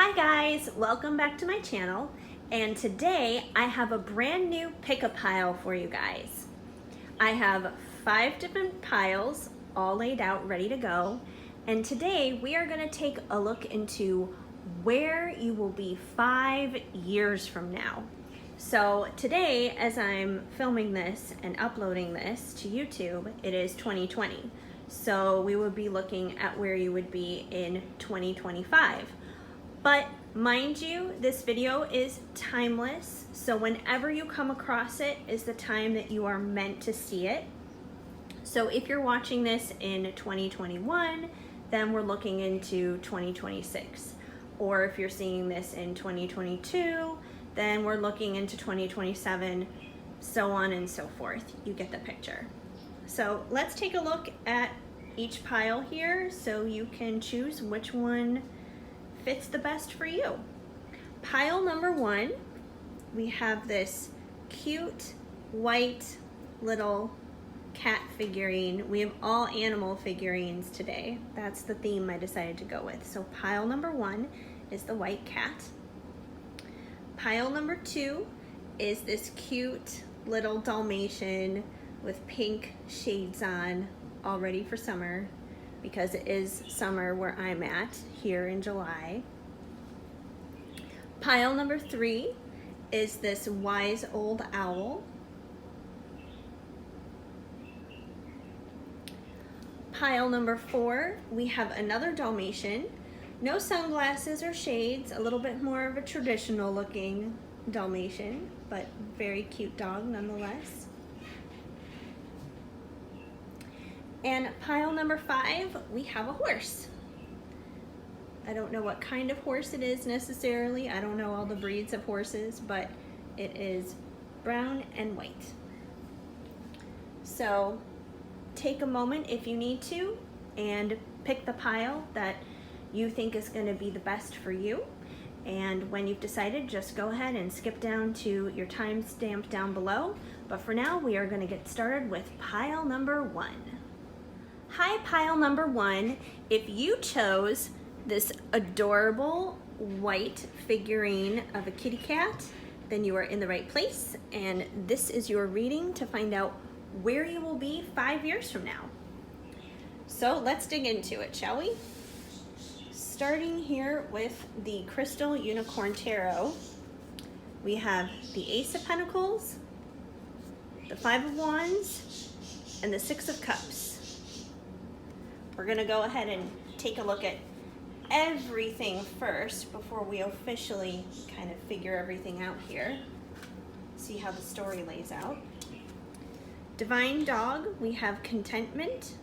Hi guys, welcome back to my channel, and today I have a brand new pick-a pile for you guys. I have 5 different piles all laid out ready to go, and today we are going to take a look into where you will be 5 years from now. So today, as I'm filming this and uploading this to YouTube, it is 2020. So we would be looking at where you would be in 2025. But mind you, this video is timeless, so whenever you come across it is the time that you are meant to see it. So if you're watching this in 2021, then we're looking into 2026. Or if you're seeing this in 2022, then we're looking into 2027, so on and so forth. You get the picture. So let's take a look at each pile here so you can choose which one fits the best for you. Pile number 1, we have this cute white little cat figurine. We have all animal figurines today. That's the theme I decided to go with. So pile number 1 is the white cat. Pile number 2 is this cute little Dalmatian with pink shades on, all ready for summer, because it is summer where I'm at here in July. Pile number 3 is this wise old owl. Pile number 4, we have another Dalmatian. No sunglasses or shades, a little bit more of a traditional looking Dalmatian, but very cute dog nonetheless. And pile number 5, we have a horse. I don't know what kind of horse it is necessarily. I don't know all the breeds of horses, but it is brown and white. So take a moment if you need to and pick the pile that you think is going to be the best for you. And when you've decided, just go ahead and skip down to your timestamp down below. But for now, we are going to get started with pile number 1. Hi, pile number 1. If you chose this adorable white figurine of a kitty cat, then you are in the right place, and this is your reading to find out where you will be 5 years from now. So let's dig into it, shall we? Starting here with the Crystal Unicorn Tarot, we have the Ace of Pentacles, the 5 of Wands, and the 6 of Cups. We're going to go ahead and take a look at everything first before we officially kind of figure everything out here. See how the story lays out. Divine Dog, we have Contentment.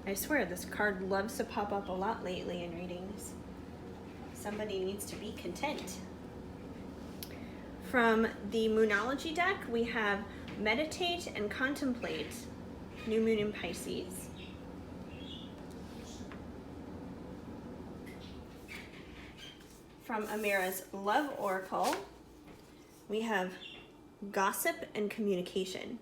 I swear this card loves to pop up a lot lately in readings. Somebody needs to be content. From the Moonology deck, we have Meditate and Contemplate, New Moon in Pisces. From Amira's Love Oracle, we have Gossip and Communication.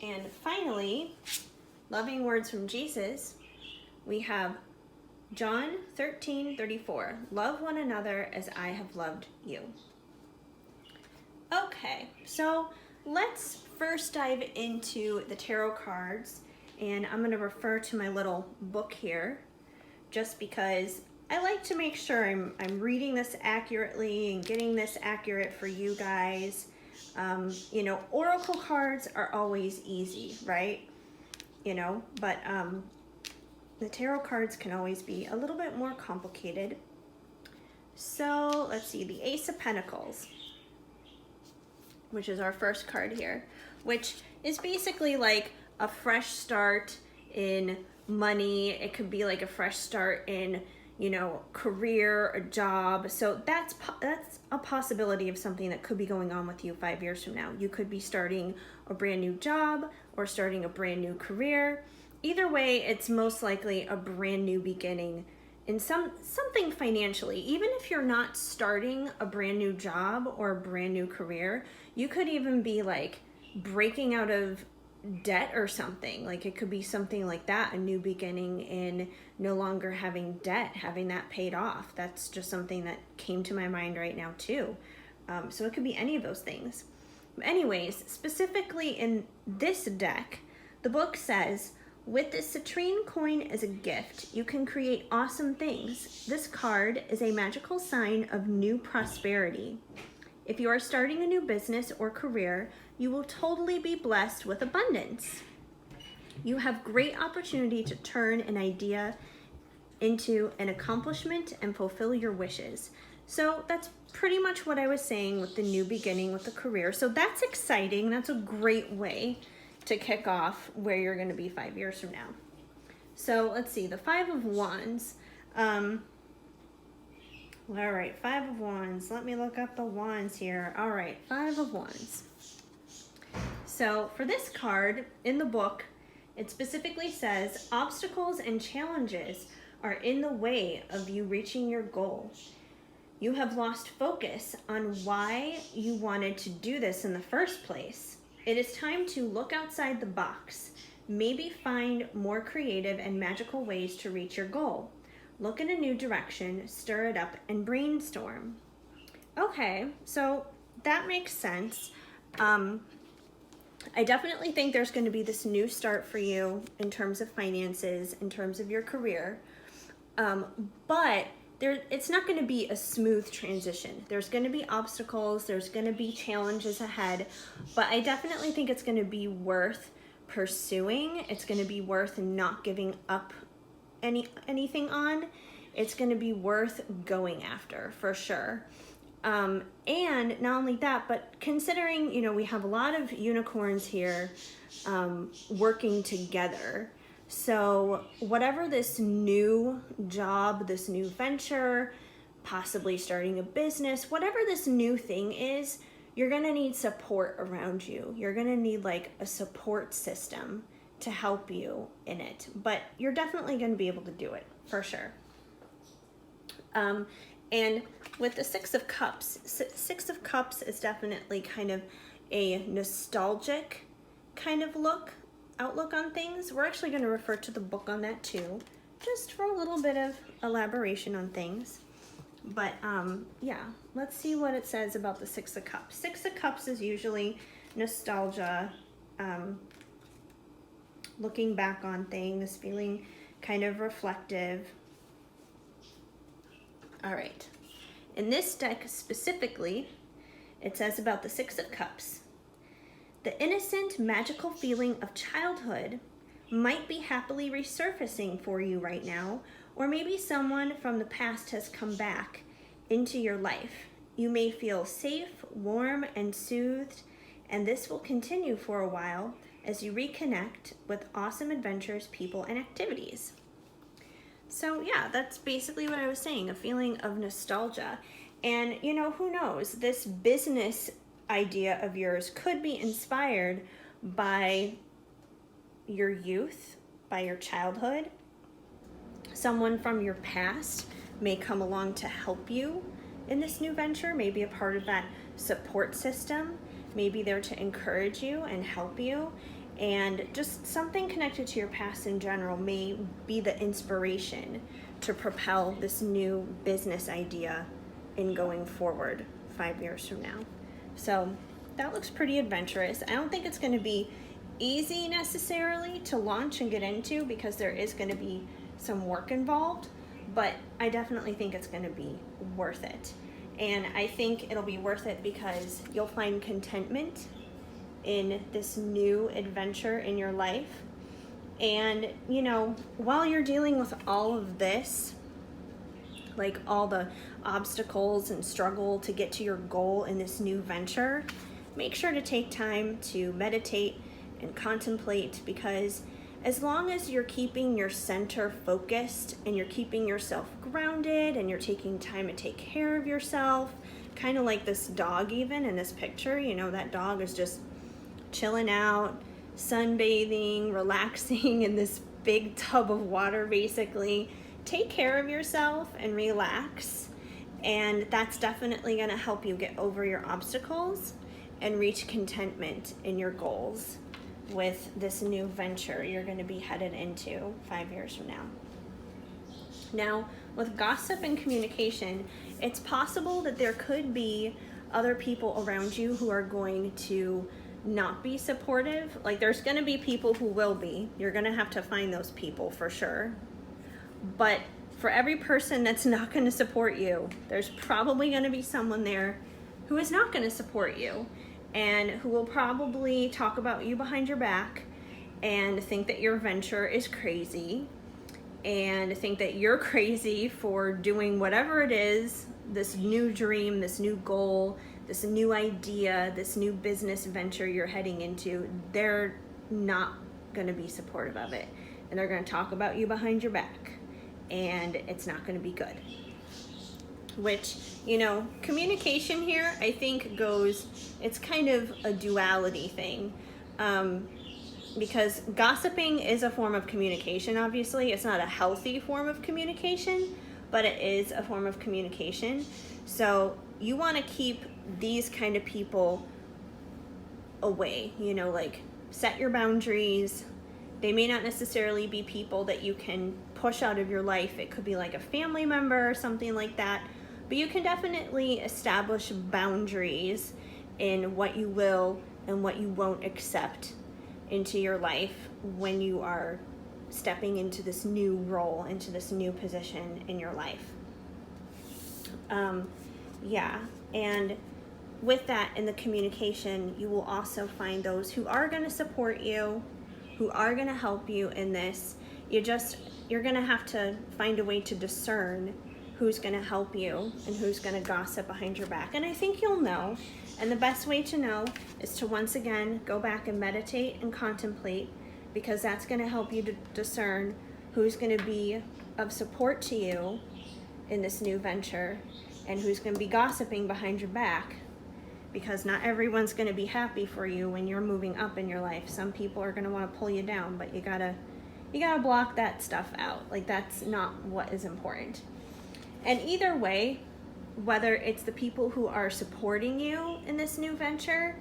And finally, Loving Words from Jesus, we have John 13:34. Love one another as I have loved you. Okay, so let's first dive into the tarot cards. And I'm going to refer to my little book here just because I like to make sure I'm reading this accurately and getting this accurate for you guys. You know, oracle cards are always easy, right? You know, but the tarot cards can always be a little bit more complicated. So let's see, the Ace of Pentacles, which is our first card here, which is basically like a fresh start in money. It could be like a fresh start in, you know, career, a job. So that's a possibility of something that could be going on with you 5 years from now. You could be starting a brand new job or starting a brand new career. Either way, it's most likely a brand new beginning in something financially. Even if you're not starting a brand new job or a brand new career, you could even be like breaking out of debt or something. Like it could be something like that, a new beginning in no longer having debt, having that paid off. That's just something that came to my mind right now too. So it could be any of those things. Anyways, specifically in this deck, the book says, with this citrine coin as a gift, you can create awesome things. This card is a magical sign of new prosperity. If you are starting a new business or career, you will totally be blessed with abundance. You have great opportunity to turn an idea into an accomplishment and fulfill your wishes. So that's pretty much what I was saying with the new beginning with the career. So that's exciting. That's a great way to kick off where you're going to be 5 years from now. So let's see, the Five of Wands. All right, Five of Wands. Let me look up the wands here. All right, Five of Wands. So for this card in the book, it specifically says, obstacles and challenges are in the way of you reaching your goal. You have lost focus on why you wanted to do this in the first place. It is time to look outside the box. Maybe find more creative and magical ways to reach your goal. Look in a new direction, stir it up, and brainstorm. Okay, so that makes sense. I definitely think there's going to be this new start for you in terms of finances, in terms of your career. But it's not going to be a smooth transition. There's going to be obstacles, there's going to be challenges ahead, but I definitely think it's going to be worth pursuing. It's going to be worth not giving up anything on. It's going to be worth going after for sure. And not only that, but considering, we have a lot of unicorns here working together. So whatever this new job, this new venture, possibly starting a business, whatever this new thing is, you're going to need support around you. You're going to need like a support system to help you in it. But you're definitely going to be able to do it for sure. And with the Six of Cups, Six of Cups is definitely kind of a nostalgic kind of outlook on things. We're actually going to refer to the book on that too, just for a little bit of elaboration on things. But yeah, let's see what it says about the Six of Cups. Six of Cups is usually nostalgia, looking back on things, feeling kind of reflective. All right. In this deck specifically, it says about the Six of Cups. The innocent, magical feeling of childhood might be happily resurfacing for you right now, or maybe someone from the past has come back into your life. You may feel safe, warm, and soothed, and this will continue for a while as you reconnect with awesome adventures, people, and activities. So yeah, that's basically what I was saying, a feeling of nostalgia. And who knows, this business idea of yours could be inspired by your youth, by your childhood. Someone from your past may come along to help you in this new venture, maybe a part of that support system, maybe there to encourage you and help you. And just something connected to your past in general may be the inspiration to propel this new business idea in going forward 5 years from now. So that looks pretty adventurous. I don't think it's going to be easy necessarily to launch and get into because there is going to be some work involved, but I definitely think it's going to be worth it. And I think it'll be worth it because you'll find contentment in this new adventure in your life. And while you're dealing with all of this, like all the obstacles and struggle to get to your goal in this new venture, make sure to take time to meditate and contemplate, because as long as you're keeping your center focused and you're keeping yourself grounded and you're taking time to take care of yourself, kind of like this dog even in this picture, that dog is just chilling out, sunbathing, relaxing in this big tub of water basically. Take care of yourself and relax, and that's definitely going to help you get over your obstacles and reach contentment in your goals with this new venture you're going to be headed into 5 years from now. Now, with gossip and communication, it's possible that there could be other people around you who are going to not be supportive. Like, there's going to be people who will be. You're going to have to find those people for sure. But for every person that's not going to support you, there's probably going to be someone there who is not going to support you and who will probably talk about you behind your back and think that your venture is crazy and think that you're crazy for doing whatever it is, this new dream, this new goal, this new idea, this new business venture you're heading into. They're not going to be supportive of it, and they're going to talk about you behind your back, and it's not going to be good. Which, you know, communication here, I think it's kind of a duality thing. Because gossiping is a form of communication, obviously. It's not a healthy form of communication, but it is a form of communication. So you want to keep these kind of people away, you know, like set your boundaries. They may not necessarily be people that you can push out of your life. It could be like a family member or something like that. But you can definitely establish boundaries in what you will and what you won't accept into your life when you are stepping into this new role, into this new position in your life. And with that, in the communication, you will also find those who are going to support you, who are going to help you in this. You're going to have to find a way to discern who's going to help you and who's going to gossip behind your back. And I think you'll know. And the best way to know is to once again go back and meditate and contemplate, because that's going to help you to discern who's going to be of support to you in this new venture and who's going to be gossiping behind your back, because not everyone's going to be happy for you when you're moving up in your life. Some people are going to want to pull you down, but you gotta block that stuff out. Like, that's not what is important. And either way, whether it's the people who are supporting you in this new venture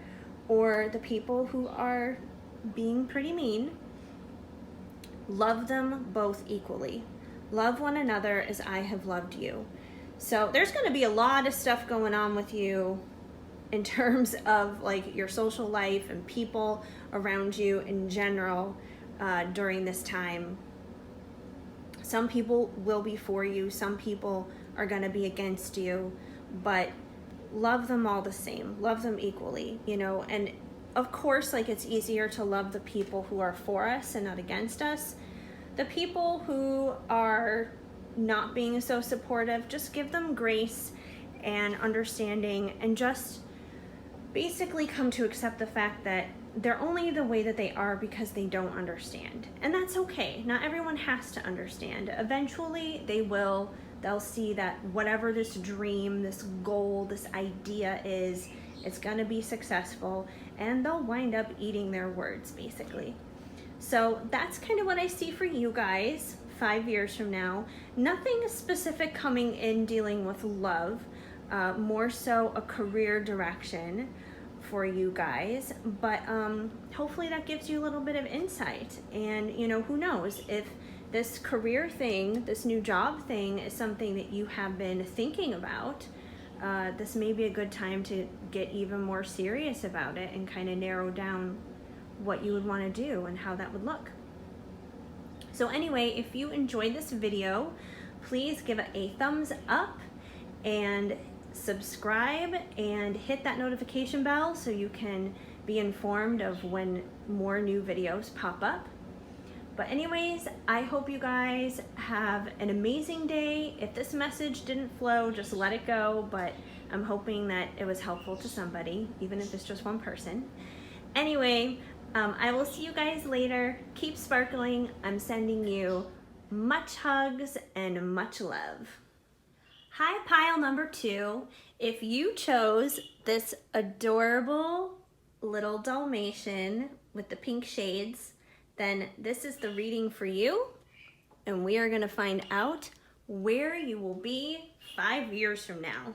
or the people who are being pretty mean, love them both equally. Love one another as I have loved you. So there's going to be a lot of stuff going on with you in terms of like your social life and people around you in general during this time. Some people will be for you, some people are going to be against you, but love them all the same. Love them equally, you know. And of course, like, it's easier to love the people who are for us and not against us. The people who are not being so supportive, just give them grace and understanding, and just basically come to accept the fact that they're only the way that they are because they don't understand. And that's okay. Not everyone has to understand. Eventually they will. They'll see that whatever this dream, this goal, this idea is, it's gonna be successful, and they'll wind up eating their words, basically. So that's kind of what I see for you guys 5 years from now. Nothing specific coming in dealing with love, more so a career direction for you guys, but hopefully that gives you a little bit of insight. And you know, who knows, if this career thing, this new job thing is something that you have been thinking about, this may be a good time to get even more serious about it and kind of narrow down what you would want to do and how that would look. So anyway, if you enjoyed this video, please give it a thumbs up and subscribe and hit that notification bell so you can be informed of when more new videos pop up. But anyways, I hope you guys have an amazing day. If this message didn't flow, just let it go, but I'm hoping that it was helpful to somebody, even if it's just one person. Anyway, I will see you guys later. Keep sparkling. I'm sending you much hugs and much love. Hi, pile number 2. If you chose this adorable little Dalmatian with the pink shades, then this is the reading for you, and we are going to find out where you will be 5 years from now.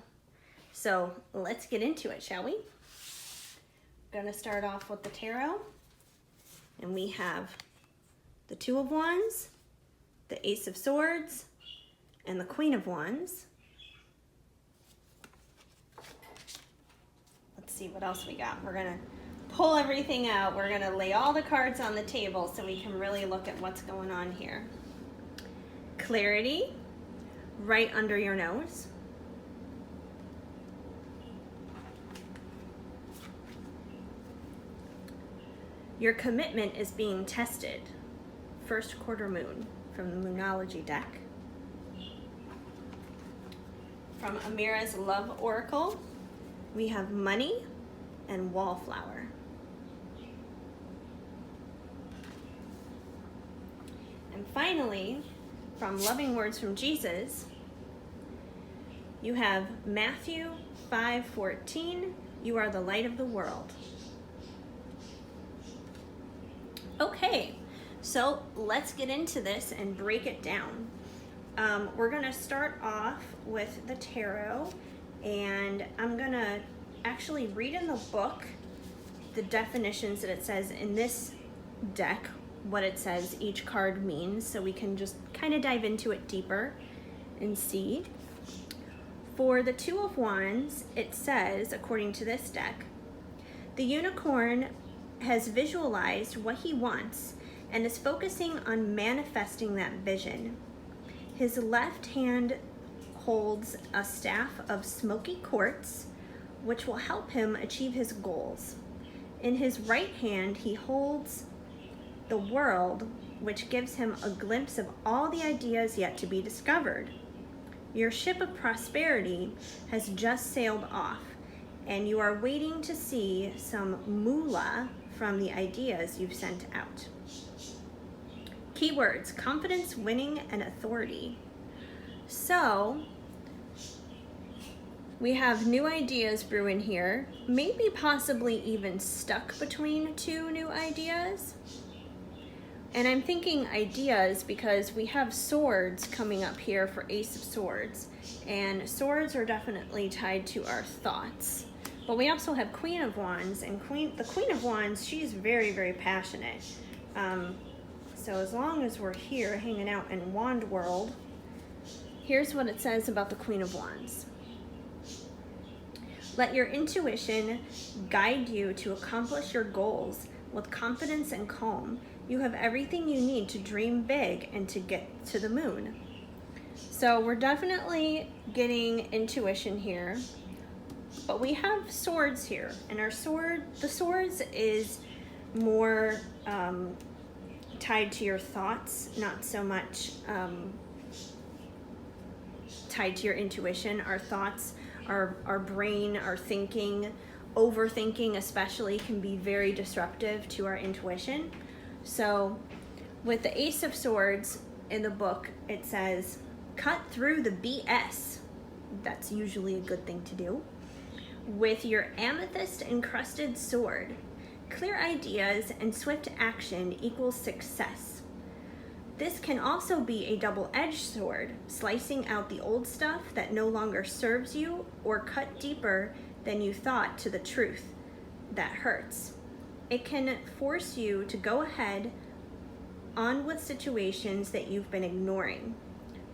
So let's get into it, shall we? I'm going to start off with the tarot. And we have the Two of Wands, the Ace of Swords, and the Queen of Wands. Let's see what else we got. We're gonna pull everything out. We're gonna lay all the cards on the table so we can really look at what's going on here. Clarity, right under your nose. Your commitment is being tested. First quarter moon from the Moonology deck. From Amira's Love Oracle, we have money and wallflower. And finally, from Loving Words from Jesus, you have Matthew 5:14, you are the light of the world. Okay, so let's get into this and break it down. We're gonna start off with the tarot, and I'm gonna actually read in the book the definitions that it says in this deck, what it says each card means, so we can just kind of dive into it deeper and see. For the Two of Wands, it says, according to this deck, the unicorn has visualized what he wants and is focusing on manifesting that vision. His left hand holds a staff of smoky quartz, which will help him achieve his goals. In his right hand, he holds the world, which gives him a glimpse of all the ideas yet to be discovered. Your ship of prosperity has just sailed off, and you are waiting to see some moolah from the ideas you've sent out. Keywords: confidence, winning, and authority. So we have new ideas brewing here, maybe possibly even stuck between two new ideas. And I'm thinking ideas because we have swords coming up here for Ace of Swords, and swords are definitely tied to our thoughts. But we also have Queen of Wands, and the Queen of Wands, she's very, very passionate. So as long as we're here hanging out in Wand World, here's what it says about the Queen of Wands. Let your intuition guide you to accomplish your goals with confidence and calm. You have everything you need to dream big and to get to the moon. So we're definitely getting intuition here. But we have swords here, and the swords is more tied to your thoughts, not so much tied to your intuition. Our thoughts, our brain, our thinking, overthinking especially, can be very disruptive to our intuition. So with the Ace of Swords in the book, it says, cut through the BS. That's usually a good thing to do. With your amethyst encrusted sword, clear ideas and swift action equals success. This can also be a double-edged sword, slicing out the old stuff that no longer serves you, or cut deeper than you thought to the truth that hurts. It can force you to go ahead on with situations that you've been ignoring.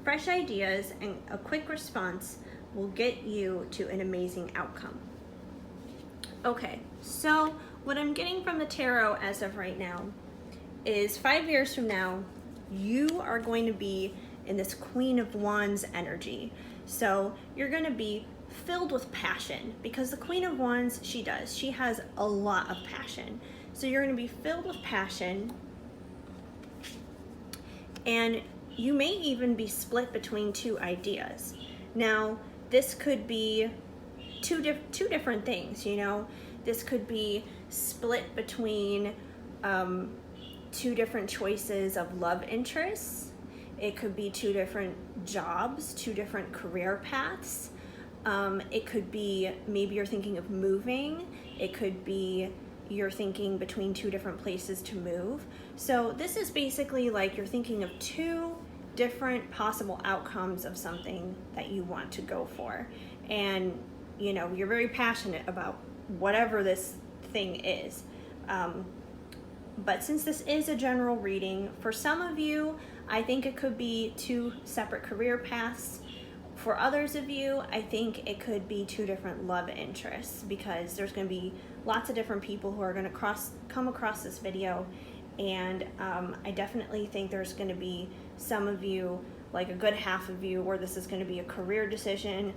Fresh ideas and a quick response will get you to an amazing outcome. Okay, so what I'm getting from the tarot as of right now is 5 years from now, you are going to be in this Queen of Wands energy. So you're going to be filled with passion, because the Queen of Wands, she has a lot of passion. So you're going to be filled with passion, and you may even be split between two ideas. Now, this could be two different things, you know. This could be split between two different choices of love interests. It could be two different jobs, two different career paths. It could be maybe you're thinking of moving. It could be you're thinking between two different places to move. So this is basically like you're thinking of two different possible outcomes of something that you want to go for. And, you know, you're very passionate about whatever this thing is. But since this is a general reading, for some of you, I think it could be two separate career paths. For others of you, I think it could be two different love interests, because there's going to be lots of different people who are going to come across this video, and I definitely think there's going to be some of you, like a good half of you, where this is going to be a career decision.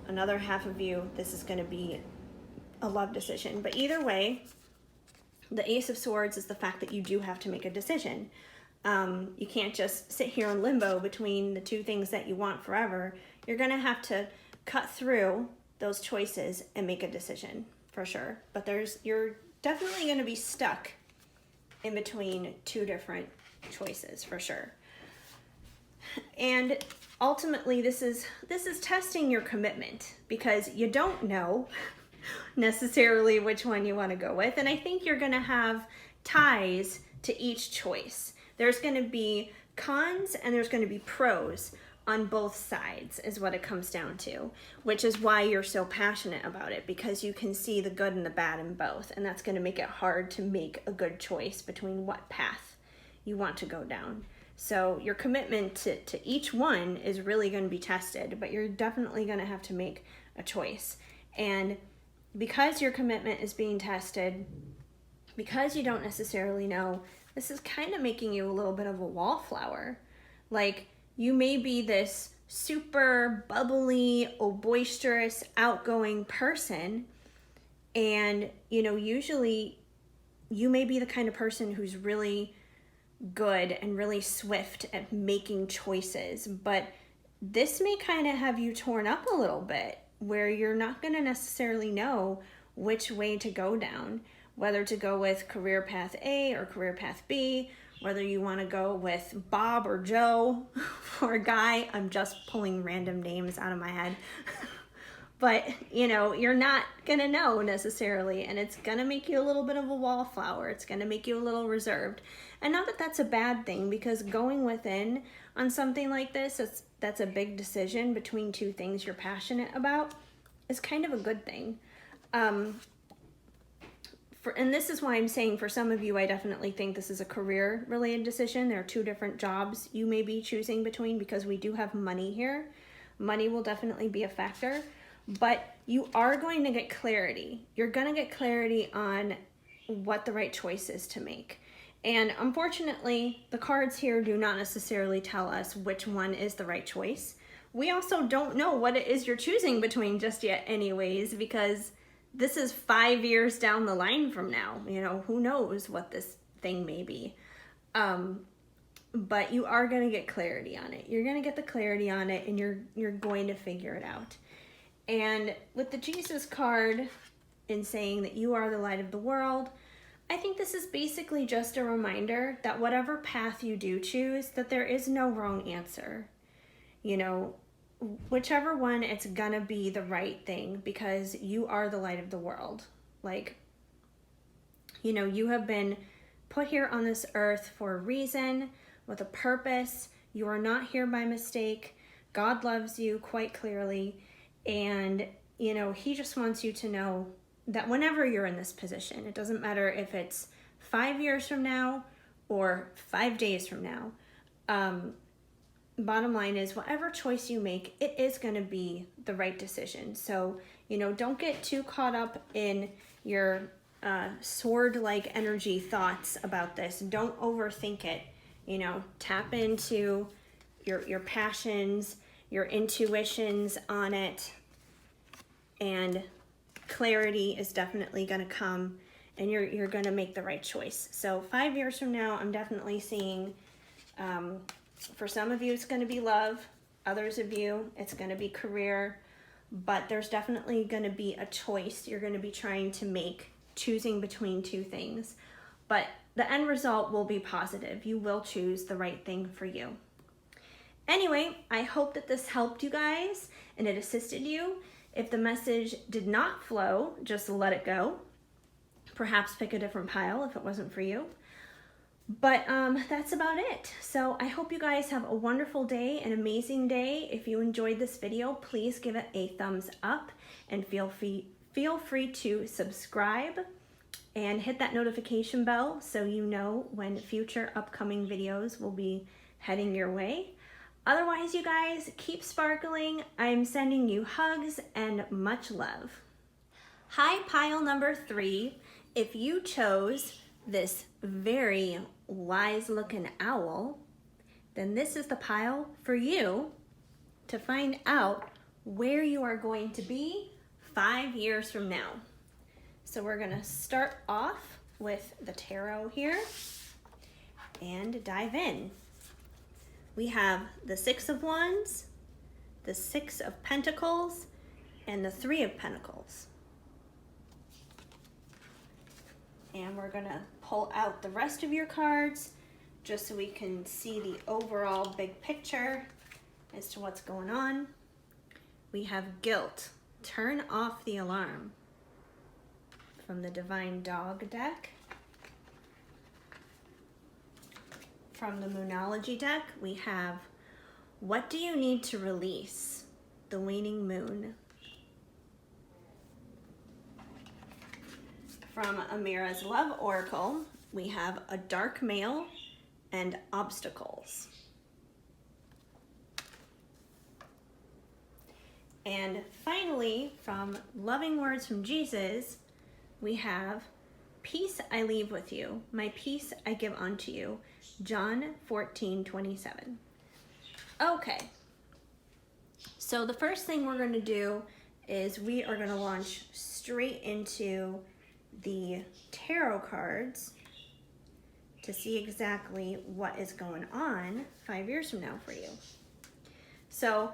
Another half of you, this is going to be a love decision. But either way, the Ace of Swords is the fact that you do have to make a decision. You can't just sit here in limbo between the two things that you want forever. You're going to have to cut through those choices and make a decision, for sure. But you're definitely going to be stuck in between two different choices, for sure. And ultimately, this is testing your commitment, because you don't know necessarily which one you want to go with. And I think you're going to have ties to each choice. There's going to be cons and there's going to be pros on both sides, is what it comes down to, which is why you're so passionate about it, because you can see the good and the bad in both. And that's going to make it hard to make a good choice between what path you want to go down. So your commitment to each one is really going to be tested, but you're definitely going to have to make a choice. And because your commitment is being tested, because you don't necessarily know, this is kind of making you a little bit of a wallflower. Like, you may be this super bubbly, boisterous, outgoing person, and, you know, usually you may be the kind of person who's really good and really swift at making choices, but this may kind of have you torn up a little bit, where you're not going to necessarily know which way to go down, whether to go with career path A or career path B, whether you want to go with Bob or Joe for a guy. I'm just pulling random names out of my head. But, you know, you're not going to know necessarily, and it's going to make you a little bit of a wallflower. It's going to make you a little reserved. And not that that's a bad thing, because going within on something like this, that's a big decision between two things you're passionate about, is kind of a good thing. And this is why I'm saying, for some of you, I definitely think this is a career-related decision. There are two different jobs you may be choosing between, because we do have money here. Money will definitely be a factor. But you are going to get clarity. You're going to get clarity on what the right choice is to make. And unfortunately, the cards here do not necessarily tell us which one is the right choice. We also don't know what it is you're choosing between just yet anyways, because this is 5 years down the line from now. You know, who knows what this thing may be. But you are going to get clarity on it. You're going to get the clarity on it, and you're going to figure it out. And with the Jesus card, in saying that you are the light of the world, I think this is basically just a reminder that whatever path you do choose, that there is no wrong answer. You know, whichever one, it's gonna be the right thing, because you are the light of the world. Like, you know, you have been put here on this earth for a reason, with a purpose. You are not here by mistake. God loves you quite clearly. And, you know, he just wants you to know that whenever you're in this position, it doesn't matter if it's 5 years from now or 5 days from now. Bottom line is, whatever choice you make, it is going to be the right decision. So, you know, don't get too caught up in your sword-like energy thoughts about this. Don't overthink it. You know, tap into your passions, your intuitions on it, and clarity is definitely going to come, and you're going to make the right choice. So 5 years from now, I'm definitely seeing, for some of you, it's going to be love. Others of you, it's going to be career. But there's definitely going to be a choice you're going to be trying to make, choosing between two things. But the end result will be positive. You will choose the right thing for you. Anyway, I hope that this helped you guys and it assisted you. If the message did not flow, just let it go. Perhaps pick a different pile if it wasn't for you. But that's about it. So I hope you guys have a wonderful day, an amazing day. If you enjoyed this video, please give it a thumbs up and feel free to subscribe. and hit that notification bell so you know when future upcoming videos will be heading your way. Otherwise, you guys, keep sparkling. I'm sending you hugs and much love. Hi, pile number 3. If you chose this very wise looking owl, then this is the pile for you to find out where you are going to be 5 years from now. So we're gonna start off with the tarot here and dive in. We have the 6 of Wands, the 6 of Pentacles, and the 3 of Pentacles. And we're gonna pull out the rest of your cards just so we can see the overall big picture as to what's going on. We have Guilt, Turn Off the Alarm, from the Divine Dog deck. From the Moonology deck, we have What Do You Need to Release, the Waning Moon. From Amira's Love Oracle, we have A Dark Male and Obstacles. And finally, from Loving Words from Jesus, we have Peace I leave with you, my peace I give unto you, John 14:27. Okay, so the first thing we're going to do is we are going to launch straight into the tarot cards to see exactly what is going on 5 years from now for you. So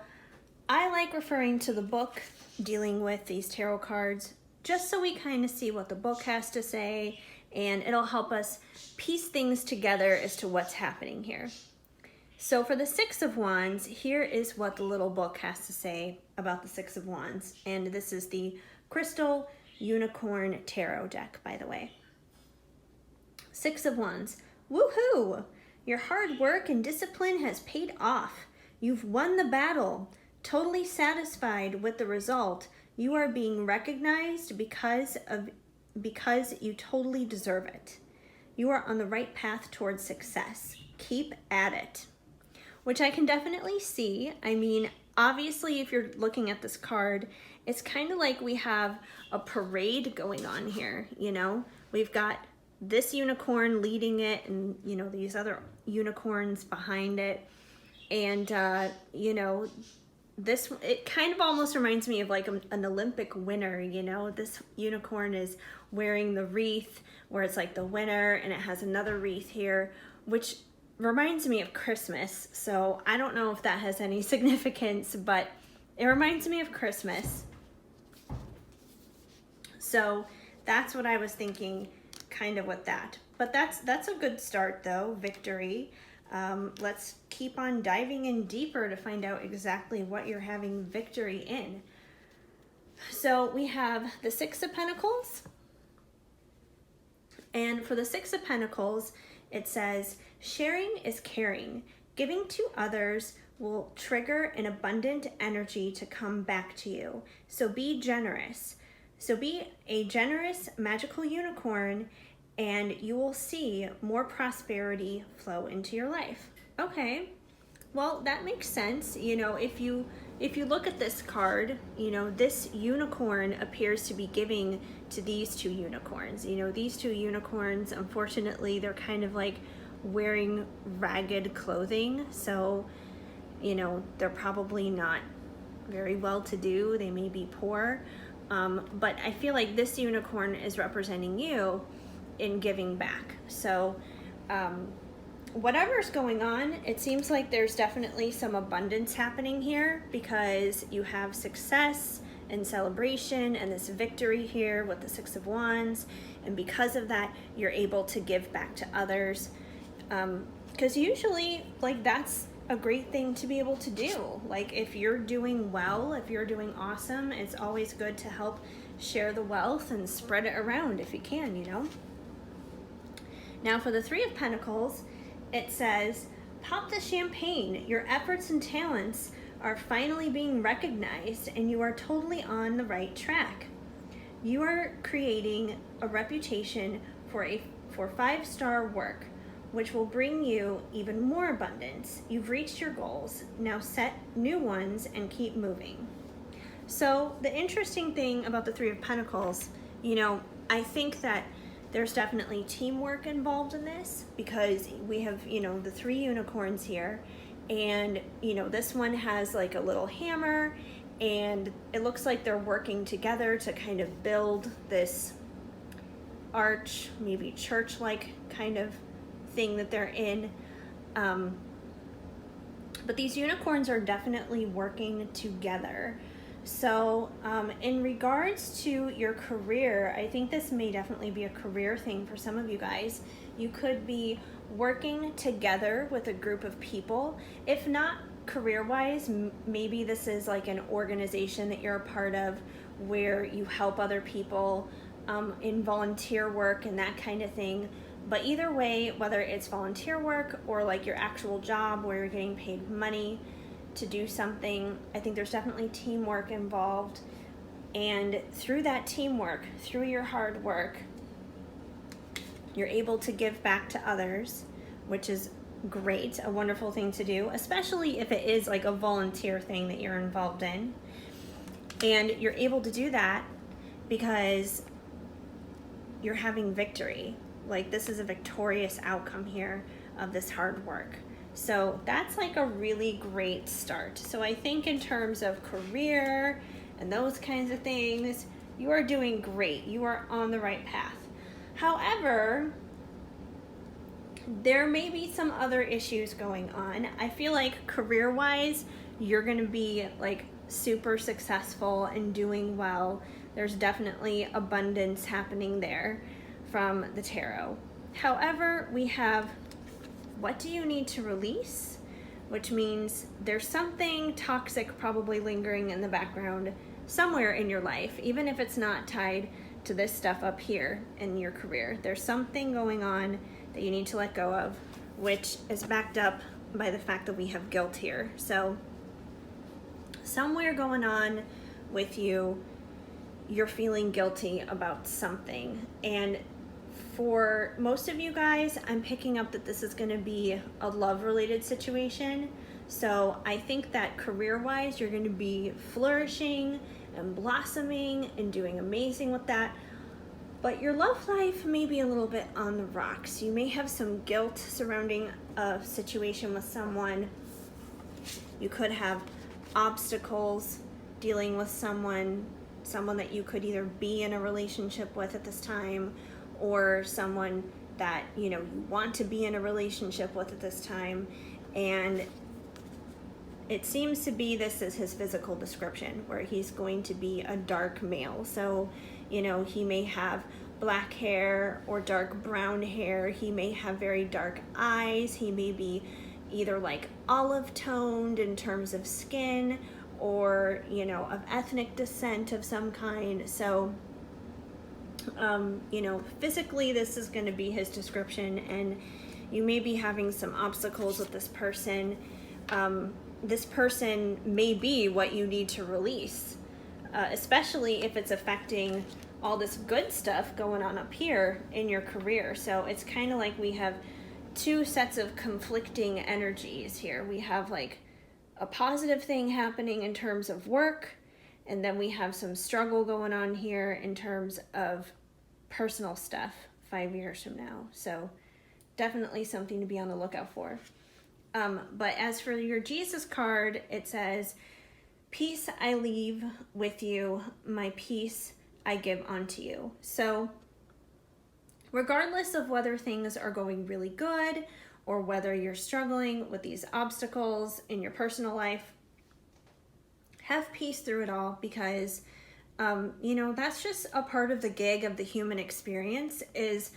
I like referring to the book dealing with these tarot cards just so we kind of see what the book has to say, and it'll help us piece things together as to what's happening here. So for the 6 of Wands, here is what the little book has to say about the 6 of Wands. And this is the Crystal Unicorn Tarot deck, by the way. 6 of Wands, woohoo! Your hard work and discipline has paid off. You've won the battle. Totally satisfied with the result. You are being recognized because you totally deserve it. You are on the right path towards success. Keep at it. Which I can definitely see. I mean, obviously, if you're looking at this card, it's kind of like we have a parade going on here, you know? We've got this unicorn leading it and, you know, these other unicorns behind it. And, you know, it kind of almost reminds me of like an Olympic winner, you know? This unicorn is wearing the wreath where it's like the winner, and it has another wreath here, which reminds me of Christmas. So I don't know if that has any significance, but it reminds me of Christmas. So that's what I was thinking kind of with that. But that's a good start though, victory. Let's keep on diving in deeper to find out exactly what you're having victory in. So we have the 6 of Pentacles. And for the 6 of Pentacles, it says, sharing is caring. Giving to others will trigger an abundant energy to come back to you. So be generous. So be a generous, magical unicorn, and you will see more prosperity flow into your life. Okay, well, that makes sense. You know, if you look at this card, you know, this unicorn appears to be giving to these 2 unicorns. You know, these 2 unicorns, unfortunately, they're kind of like wearing ragged clothing. So, you know, they're probably not very well to do. They may be poor. But I feel like this unicorn is representing you in giving back. So whatever's going on, it seems like there's definitely some abundance happening here because you have success and celebration and this victory here with the 6 of Wands. And because of that, you're able to give back to others. Because usually, like, that's a great thing to be able to do. Like, if you're doing well, if you're doing awesome, it's always good to help share the wealth and spread it around if you can, you know? Now for the 3 of Pentacles, it says, pop the champagne. Your efforts and talents are finally being recognized and you are totally on the right track. You are creating a reputation for 5-star work, which will bring you even more abundance. You've reached your goals. Now set new ones and keep moving. So the interesting thing about the Three of Pentacles, I think that there's definitely teamwork involved in this, because we have, the 3 unicorns here, and, this one has like a little hammer, and it looks like they're working together to kind of build this arch, maybe church-like kind of thing that they're in. But these unicorns are definitely working together. So in regards to your career, I think this may definitely be a career thing for some of you guys. You could be working together with a group of people. If not career-wise, maybe this is like an organization that you're a part of where you help other people in volunteer work and that kind of thing. But either way, whether it's volunteer work or like your actual job where you're getting paid money to do something, I think there's definitely teamwork involved. And through that teamwork, through your hard work, you're able to give back to others, which is great, a wonderful thing to do, especially if it is like a volunteer thing that you're involved in. And you're able to do that because you're having victory. Like, this is a victorious outcome here of this hard work. So that's like a really great start. So I think in terms of career and those kinds of things, you are doing great. You are on the right path. However, there may be some other issues going on. I feel like career-wise, you're going to be like super successful and doing well. There's definitely abundance happening there from the tarot. However, we have, what do you need to release? Which means there's something toxic probably lingering in the background somewhere in your life, even if it's not tied to this stuff up here in your career. There's something going on that you need to let go of, which is backed up by the fact that we have guilt here. So somewhere going on with you, you're feeling guilty about something. And for most of you guys, I'm picking up that this is going to be a love-related situation. So I think that career-wise, you're going to be flourishing and blossoming and doing amazing with that. But your love life may be a little bit on the rocks. You may have some guilt surrounding a situation with someone. You could have obstacles dealing with someone that you could either be in a relationship with at this time, or someone that you want to be in a relationship with at this time. And it seems to be, this is his physical description, where he's going to be a dark male. So he may have black hair or dark brown hair. He may have very dark eyes. He may be either like olive toned in terms of skin, or of ethnic descent of some kind. So physically this is going to be his description, and you may be having some obstacles with this person. This person may be what you need to release, especially if it's affecting all this good stuff going on up here in your career. So it's kind of like we have 2 sets of conflicting energies here. We have like a positive thing happening in terms of work, and then we have some struggle going on here in terms of personal stuff 5 years from now. So definitely something to be on the lookout for. But as for your Jesus card, it says, "Peace I leave with you, my peace I give unto you." So regardless of whether things are going really good or whether you're struggling with these obstacles in your personal life, have peace through it all, because that's just a part of the gig of the human experience. Is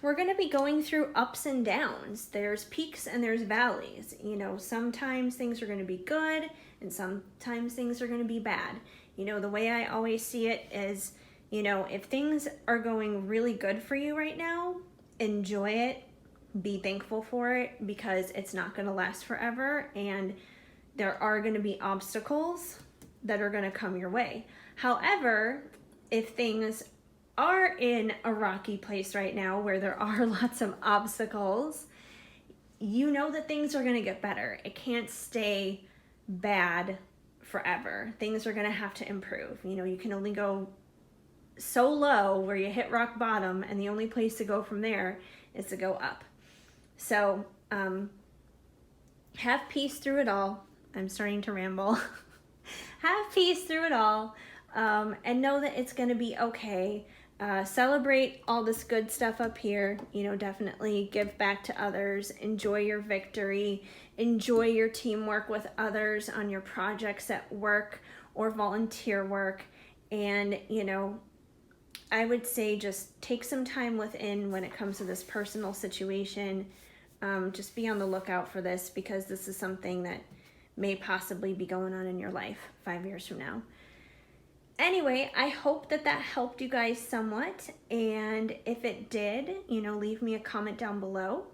we're going to be going through ups and downs. There's peaks and there's valleys. Sometimes things are going to be good and sometimes things are going to be bad. The way I always see it is, if things are going really good for you right now, enjoy it, be thankful for it, because it's not going to last forever, and there are going to be obstacles that are going to come your way. However, if things are in a rocky place right now where there are lots of obstacles, you know that things are going to get better. It can't stay bad forever. Things are going to have to improve. You know, you can only go so low where you hit rock bottom, and the only place to go from there is to go up. So have peace through it all. I'm starting to ramble. Have peace through it all, and know that it's going to be okay. Celebrate all this good stuff up here. You know, definitely give back to others. Enjoy your victory. Enjoy your teamwork with others on your projects at work or volunteer work. And, you know, I would say just take some time within when it comes to this personal situation. Just be on the lookout for this, because this is something that may possibly be going on in your life 5 years from now. Anyway, I hope that helped you guys somewhat, and if it did, you know, leave me a comment down below.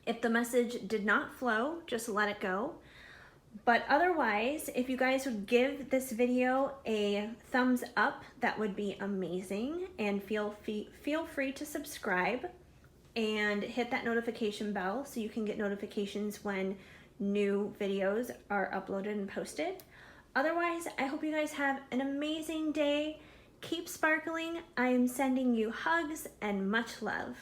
If the message did not flow, just let it go. But otherwise, if you guys would give this video a thumbs up, that would be amazing, and feel free to subscribe and hit that notification bell so you can get notifications when new videos are uploaded and posted. Otherwise, I hope you guys have an amazing day. Keep sparkling. I am sending you hugs and much love.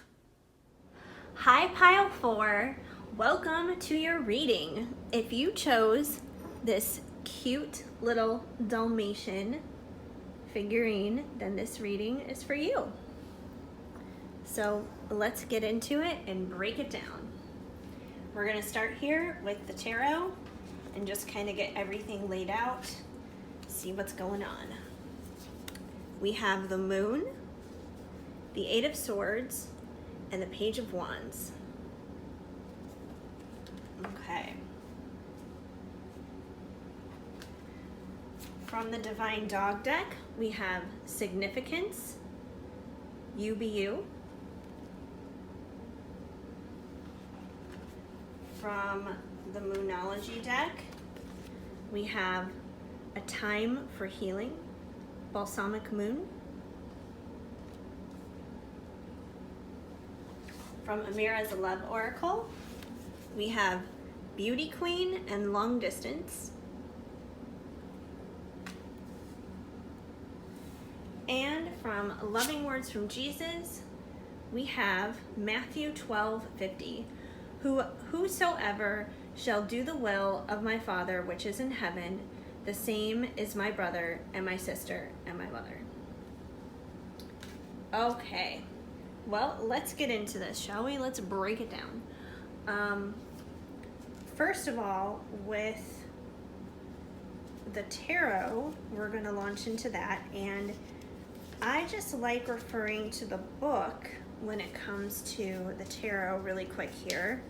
Hi, Pile 4. Welcome to your reading. If you chose this cute little Dalmatian figurine, then this reading is for you. So let's get into it and break it down. We're going to start here with the tarot and just kind of get everything laid out, see what's going on. We have the Moon, the Eight of Swords, and the Page of Wands. Okay. From the Divine Dog deck, we have Significance, You Be You. From the Moonology deck, we have A Time for Healing, Balsamic Moon. From Amira's Love Oracle, we have Beauty Queen and Long Distance. And from Loving Words from Jesus, we have Matthew 12:50. Whosoever shall do the will of my Father which is in heaven, the same is my brother and my sister and my mother. Okay, well, let's get into this, shall we? Let's break it down. First of all, with the tarot, we're going to launch into that, and I just like referring to the book when it comes to the tarot really quick here,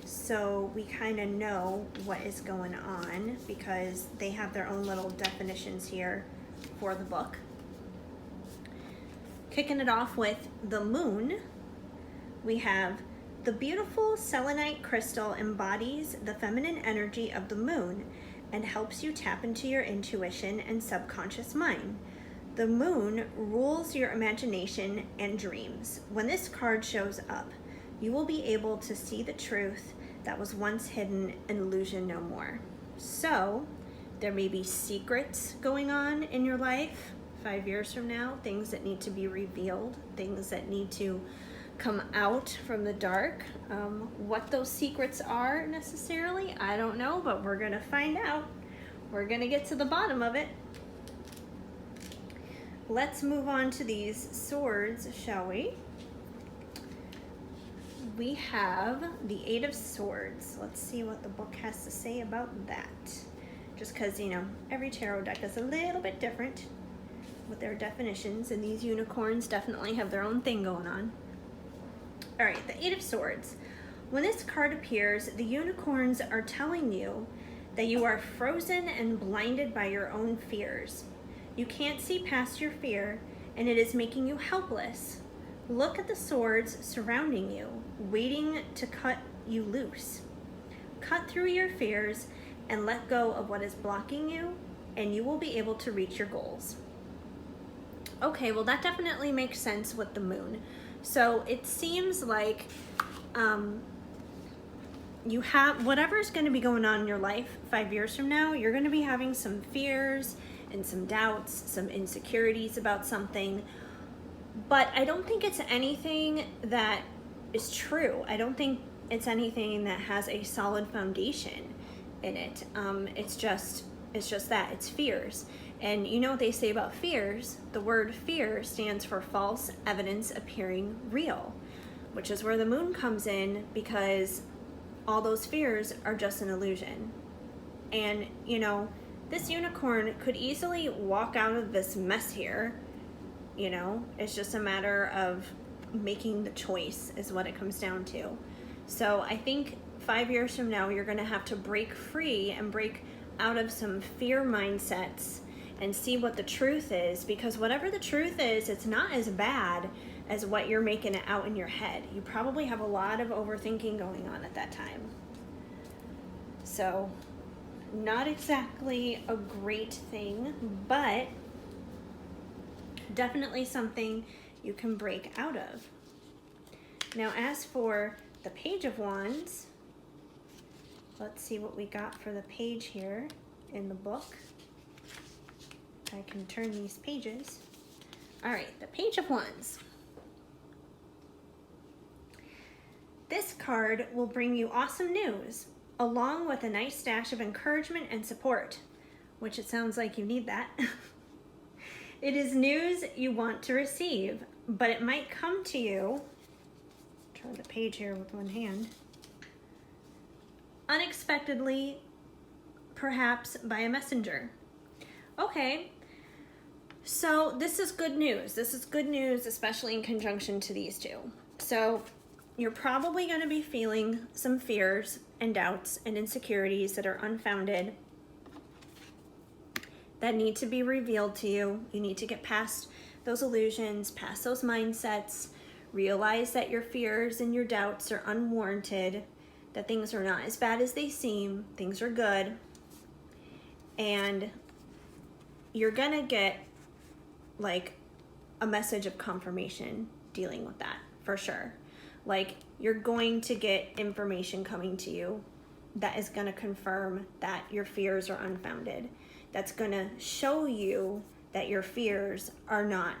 so we kind of know what is going on, because they have their own little definitions here for the book. Kicking it off with the Moon, we have the beautiful selenite crystal embodies the feminine energy of the moon and helps you tap into your intuition and subconscious mind. The Moon rules your imagination and dreams. When this card shows up, you will be able to see the truth that was once hidden, an illusion no more. So, there may be secrets going on in your life 5 years from now, things that need to be revealed, things that need to come out from the dark. What those secrets are necessarily, I don't know, but we're gonna find out. We're gonna get to the bottom of it. Let's move on to these swords, shall we? We have the Eight of Swords. Let's see what the book has to say about that. Just because, you know, every tarot deck is a little bit different with their definitions, and these unicorns definitely have their own thing going on. All right, the Eight of Swords. When this card appears, the unicorns are telling you that you are frozen and blinded by your own fears. You can't see past your fear, and it is making you helpless. Look at the swords surrounding you, waiting to cut you loose. Cut through your fears and let go of what is blocking you. and you will be able to reach your goals. Okay, well that definitely makes sense with the moon. So it seems like you have whatever's going to be going on in your life 5 years from now, you're going to be having some fears and some doubts, some insecurities about something. But I don't think it's anything that is true. I don't think it's anything that has a solid foundation in it. It's just that it's fears. And you know what they say about fears? The word fear stands for false evidence appearing real, which is where the moon comes in, because all those fears are just an illusion. And you know, this unicorn could easily walk out of this mess here. You know, it's just a matter of making the choice is what it comes down to. So I think 5 years from now, you're going to have to break free and break out of some fear mindsets and see what the truth is, because whatever the truth is, it's not as bad as what you're making it out in your head. You probably have a lot of overthinking going on at that time. So not exactly a great thing, but definitely something you can break out of. Now, as for the Page of Wands, let's see what we got for the page here in the book. I can turn these pages. All right, the Page of Wands. This card will bring you awesome news, along with a nice stash of encouragement and support, which it sounds like you need that. It is news you want to receive, but it might come to you, turn the page here with one hand, unexpectedly, perhaps by a messenger. Okay, so this is good news. This is good news, especially in conjunction to these two. So you're probably going to be feeling some fears and doubts and insecurities that are unfounded, that need to be revealed to you. You need to get past those illusions, past those mindsets, realize that your fears and your doubts are unwarranted, that things are not as bad as they seem, things are good, and you're gonna get like a message of confirmation dealing with that for sure. Like, you're going to get information coming to you that is going to confirm that your fears are unfounded. That's going to show you that your fears are not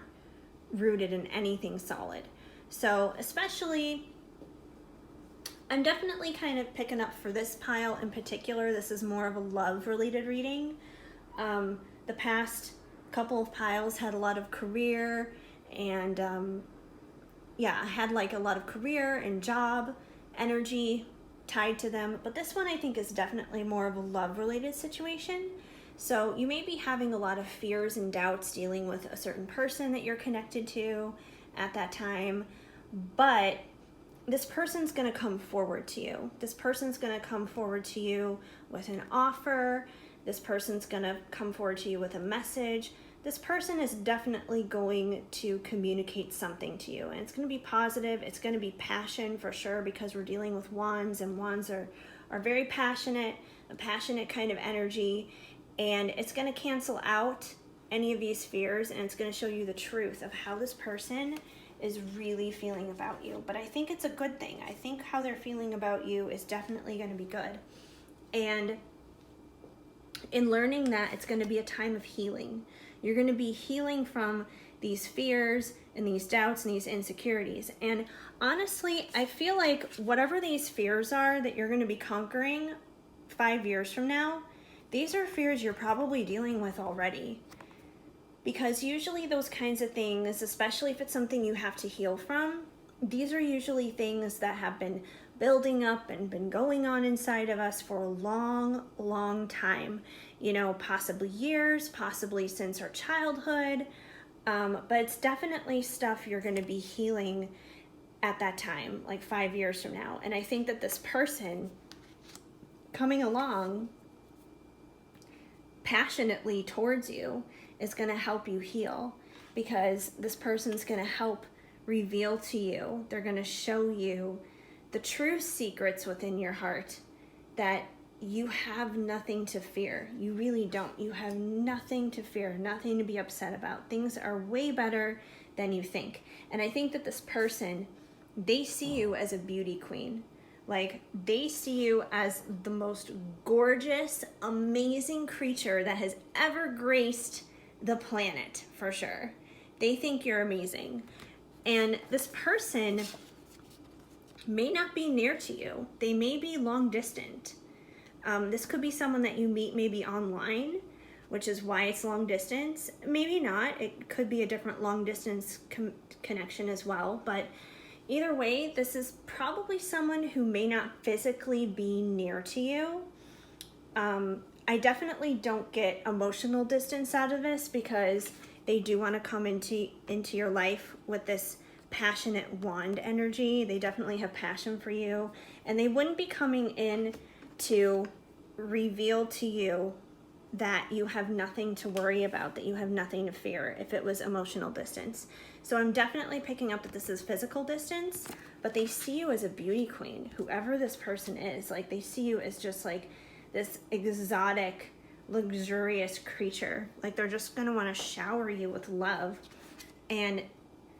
rooted in anything solid. So especially, I'm definitely kind of picking up for this pile in particular. This is more of a love related reading. The past couple of piles had a lot of career and I had like a lot of career and job energy tied to them, but this one I think is definitely more of a love related situation. So you may be having a lot of fears and doubts dealing with a certain person that you're connected to at that time, but this person's going to come forward to you. This person's going to come forward to you with an offer. This person's going to come forward to you with a message. This person is definitely going to communicate something to you, and it's going to be positive. It's going to be passion for sure, because we're dealing with wands, and wands are very passionate, a passionate kind of energy, and it's going to cancel out any of these fears, and it's going to show you the truth of how this person is really feeling about you. But I think it's a good thing. I think how they're feeling about you is definitely going to be good. And in learning that, it's going to be a time of healing. You're going to be healing from these fears and these doubts and these insecurities. And honestly, I feel like whatever these fears are that you're going to be conquering 5 years from now, these are fears you're probably dealing with already. Because usually those kinds of things, especially if it's something you have to heal from, these are usually things that have been building up and been going on inside of us for a long, long time. You know, possibly years, possibly since our childhood. But it's definitely stuff you're going to be healing at that time, like 5 years from now. And I think that this person coming along passionately towards you is going to help you heal, because this person's going to help reveal to you, they're going to show you the true secrets within your heart that you have nothing to fear. You really don't. You have nothing to fear, nothing to be upset about. Things are way better than you think. And I think that this person, they see you as a beauty queen. Like, they see you as the most gorgeous, amazing creature that has ever graced the planet, for sure. They think you're amazing. And this person may not be near to you. They may be long distant. This could be someone that you meet maybe online, which is why it's long distance. Maybe not. It could be a different long distance connection as well. But either way, this is probably someone who may not physically be near to you. I definitely don't get emotional distance out of this, because they do want to come into your life with this passionate wand energy. They definitely have passion for you, and they wouldn't be coming in to reveal to you that you have nothing to worry about, that you have nothing to fear, if it was emotional distance. So I'm definitely picking up that this is physical distance, but they see you as a beauty queen, whoever this person is. Like, they see you as just like this exotic, luxurious creature. Like, they're just gonna want to shower you with love. And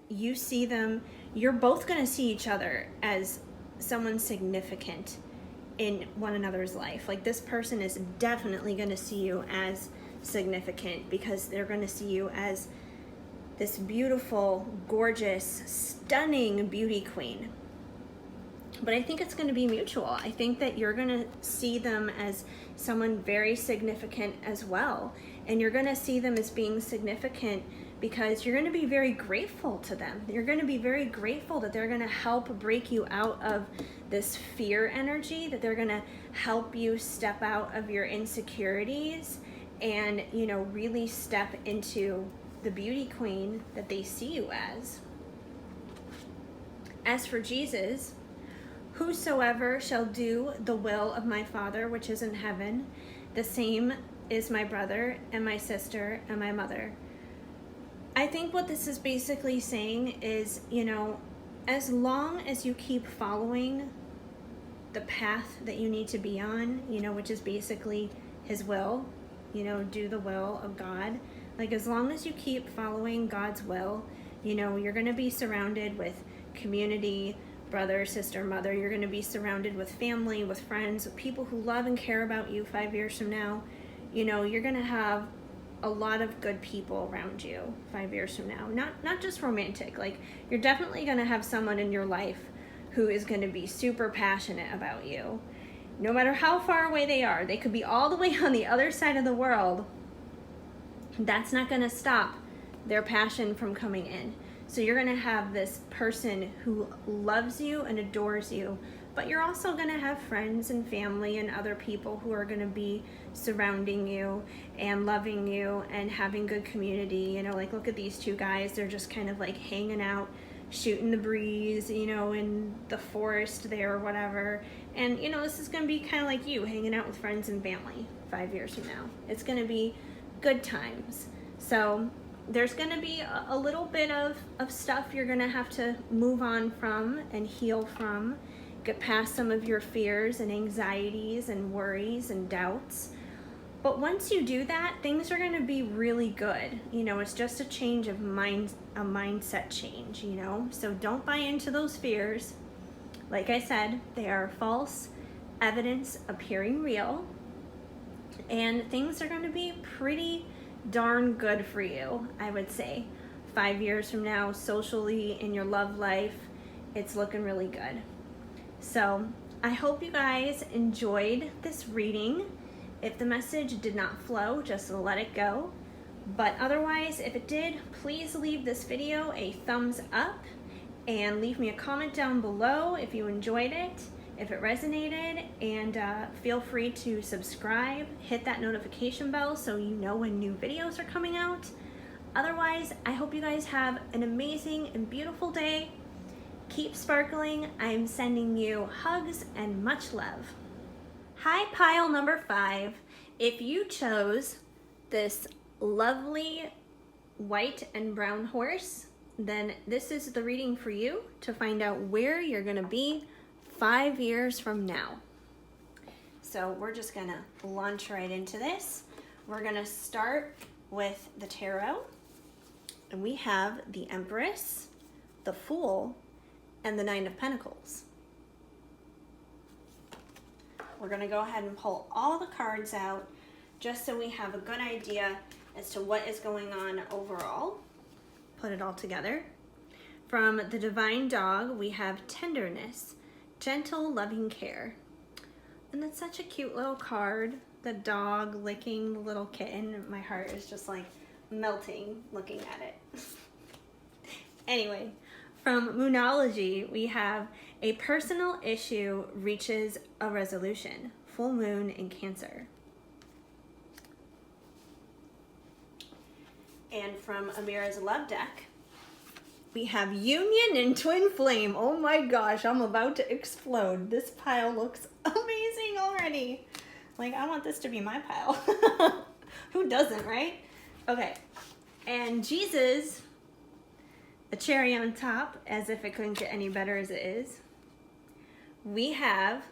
you see them, you're both gonna see each other as someone significant in one another's life. Like, this person is definitely going to see you as significant, because they're going to see you as this beautiful, gorgeous, stunning beauty queen. But I think it's going to be mutual. I think that you're going to see them as someone very significant as well. And you're going to see them as being significant because you're going to be very grateful to them. You're going to be very grateful that they're going to help break you out of this fear energy, that they're going to help you step out of your insecurities and, you know, really step into the beauty queen that they see you as. As for Jesus, whosoever shall do the will of my Father which is in heaven, the same is my brother and my sister and my mother. I think what this is basically saying is, you know, as long as you keep following the path that you need to be on, you know, which is basically his will, you know, do the will of God. Like, as long as you keep following God's will, you know, you're going to be surrounded with community, brother, sister, mother. You're going to be surrounded with family, with friends, with people who love and care about you 5 years from now. You know, you're going to have a lot of good people around you 5 years from now. Not just romantic. Like, you're definitely going to have someone in your life who is going to be super passionate about you. No matter how far away they are, they could be all the way on the other side of the world. That's not going to stop their passion from coming in. So you're going to have this person who loves you and adores you, but you're also going to have friends and family and other people who are going to be surrounding you and loving you and having good community. You know, like, look at these two guys. They're just kind of like hanging out, shooting the breeze, you know, in the forest there or whatever. And, you know, this is going to be kind of like you hanging out with friends and family 5 years from now. It's going to be good times. So there's going to be a little bit of stuff you're going to have to move on from and heal from, get past some of your fears and anxieties and worries and doubts. But once you do that, things are going to be really good. You know, it's just a change of mind, a mindset change, you know? So don't buy into those fears. Like I said, they are false evidence appearing real. And things are going to be pretty darn good for you, I would say. 5 years from now, socially, in your love life, it's looking really good. So I hope you guys enjoyed this reading. If the message did not flow, just let it go. But otherwise, if it did, please leave this video a thumbs up and leave me a comment down below if you enjoyed it, if it resonated, and feel free to subscribe, hit that notification bell so you know when new videos are coming out. Otherwise, I hope you guys have an amazing and beautiful day. Keep sparkling. I'm sending you hugs and much love. Hi, pile number 5. If you chose this lovely white and brown horse, then this is the reading for you to find out where you're going to be 5 years from now. So we're just gonna launch right into this. We're gonna start with the tarot, and we have the Empress, the Fool, and the Nine of Pentacles. We're gonna go ahead and pull all the cards out just so we have a good idea as to what is going on overall. Put it all together. From the Divine Dog, we have tenderness, gentle, loving care. And that's such a cute little card. The dog licking the little kitten. My heart is just like melting looking at it. Anyway, from Moonology, we have a personal issue reaches a resolution. Full moon in Cancer. And from Amira's Love deck, we have Union and Twin Flame. Oh my gosh, I'm about to explode. This pile looks amazing already. Like, I want this to be my pile. Who doesn't, right? Okay, and Jesus, a cherry on top, as if it couldn't get any better as it is. We have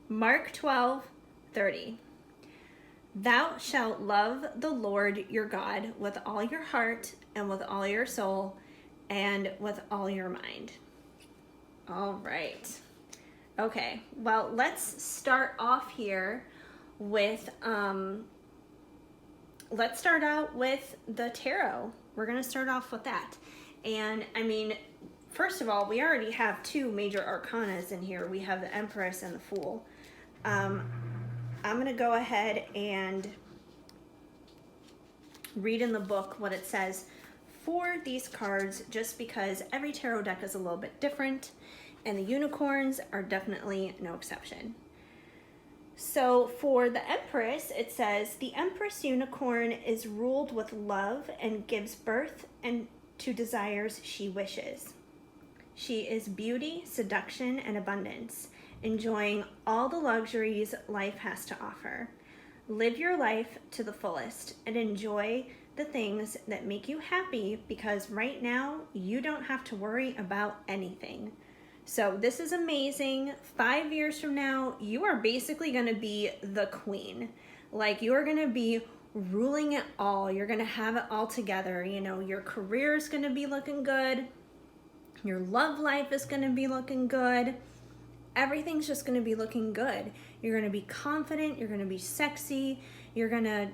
Mark 12:30. Thou shalt love the Lord your God with all your heart and with all your soul and with all your mind. All right. Okay, well, let's start off here with, let's start out with the tarot. We're going to start off with that. And I mean, first of all, we already have two major arcanas in here. We have the Empress and the Fool. I'm going to go ahead and read in the book what it says for these cards, just because every tarot deck is a little bit different, and the unicorns are definitely no exception. So for the Empress, it says, the Empress unicorn is ruled with love and gives birth and to desires she wishes. She is beauty, seduction, and abundance, enjoying all the luxuries life has to offer. Live your life to the fullest and enjoy the things that make you happy, because right now you don't have to worry about anything. So this is amazing. 5 years from now, you are basically going to be the queen. Like, you are going to be ruling it all. You're going to have it all together. You know, your career is going to be looking good. Your love life is going to be looking good. Everything's just going to be looking good. You're going to be confident. You're going to be sexy. You're going to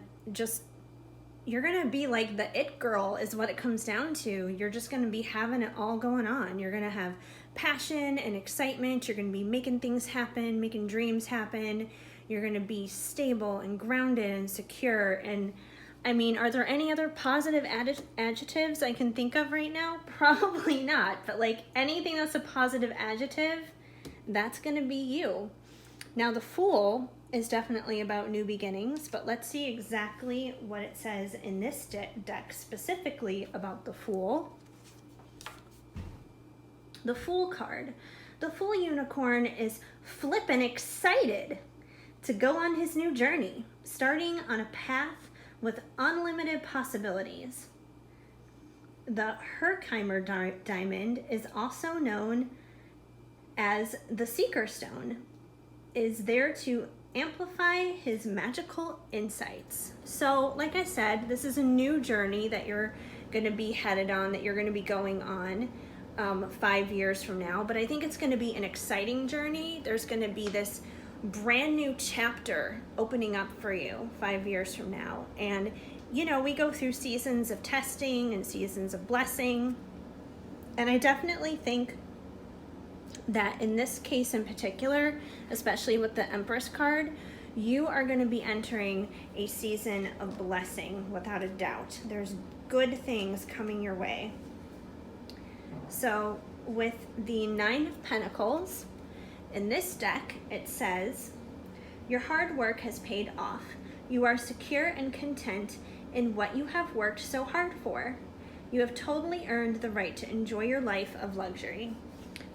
be like the it girl is what it comes down to. You're just going to be having it all going on. You're going to have passion and excitement. You're going to be making things happen, making dreams happen. You're going to be stable and grounded and secure. And I mean, are there any other positive adjectives I can think of right now? Probably not. But like, anything that's a positive adjective, that's going to be you. Now, the Fool is definitely about new beginnings, but let's see exactly what it says in this deck specifically about the Fool. The Fool card. The Fool unicorn is flippin' excited to go on his new journey, starting on a path with unlimited possibilities. The Herkimer diamond is also known as the Seeker Stone, is there to amplify his magical insights. So, like I said, this is a new journey that you're going to be headed on, that you're going to be going on 5 years from now. But I think it's going to be an exciting journey. There's going to be this brand new chapter opening up for you 5 years from now. And, you know, we go through seasons of testing and seasons of blessing. And I definitely think that in this case in particular, especially with the Empress card, you are going to be entering a season of blessing without a doubt. There's good things coming your way. So with the Nine of Pentacles, in this deck, it says, your hard work has paid off. You are secure and content in what you have worked so hard for. You have totally earned the right to enjoy your life of luxury.